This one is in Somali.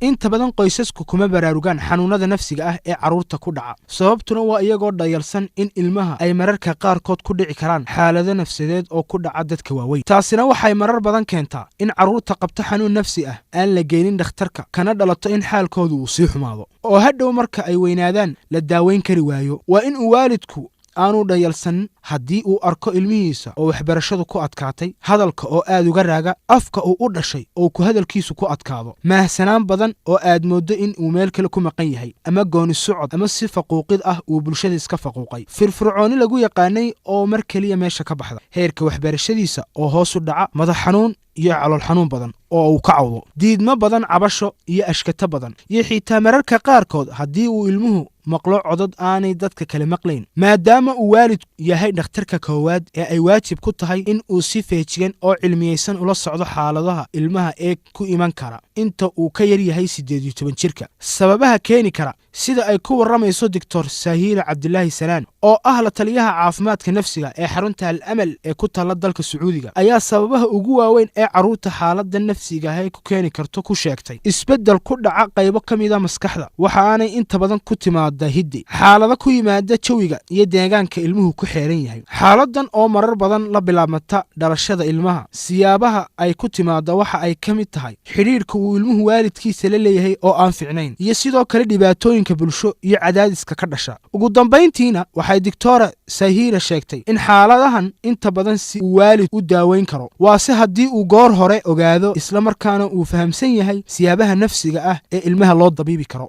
inta badan qoysasku kuma baraarugaan xanuunada nafsiga ah ee carruurta ku dhaca sababtuna waa iyagoo dhayalsan in ilmaha ay mararka qaarkood ku dhici karaan xaalado nafsadeed oo ku dhaca dadka waaweyn taasina waxay marar badan keentaa in carruurta qabta xanuun nafsi ah aan la geynin dhakhtarka kana dhalato in xaalkoodu uu sii xumaado oo hadhow marka ay weynaadaan la daaweyn kari waayo waa in uu waalidku aanu dhayalsan haddii uu arko ilmihiisa oo waxbarashadu ku adkaatay hadalka oo aad uga raaga afka uu u dhashay oo ku hadalkiisu ku adkaado maahsanaan badan oo aad mooddo in uu meel kale ku maqan yahay ama gooni socod ama si faquuqid ah uu bulshada iska faquuqay firfircooni lagu yaqaanay oo mar keliya meesha ka baxda heerka waxbarashadiisa oo hoos u dhaca madax xanuun iyo calool xanuun badan oo uu ka cawdo diidmo badan cabasho iyo ashkato badan iyo xitaa mararka qaarkood haddii uu ilmuhu maqlo codod aanay dadka kale maqlayn maadaama uu waalid yahay dhakhtarka koowaad ee ay waajib ku tahay in uu si feejigan oo cilmiyeysan ula socdo xaaladaha ilmaha ee ku iman kara inta uu ka yar yahay 18 jirka sababaha keeni kara sida ay ku warramayso Dr. Sahiila Cabdilaahi Salaan oo ah la taliyaha caafimaadka nafsiga ee xarunta Al-Amal ee ku taala dalka Sacuudiga ayaa sababaha ugu waaweyn ee carruurta xaaladda nafsiga ah ku keeni karto ku sheegtay isbeddel ku dhaca qaybo kamida maskaxda waxa aanay inta badan ku timaada hiddi xaalado ku yimaada jawiga iyo deegaanka ilmuhu ku xeeran yahay xaaladan oo marar badan la bilaabmata dhalashada ilmaha siyaabaha ay ku timaada waxa ay kamid tahay xiriirka uu ilmuhu waalidkiisa la leeyahay oo aan fiicnayn iyo sidoo kale dhibaatooyinka bulsho iyo cadaadiska ka dhasha ugu dambeyntiina waxay Dr. Sahiila sheegtay in xaaladahan inta badan si waalid u daaweyn karo waa si haddii uu goor hore ogaado isla markaana uu fahamsan yahay siyaabaha nafsiga ah ee ilmaha loo dabiibi karo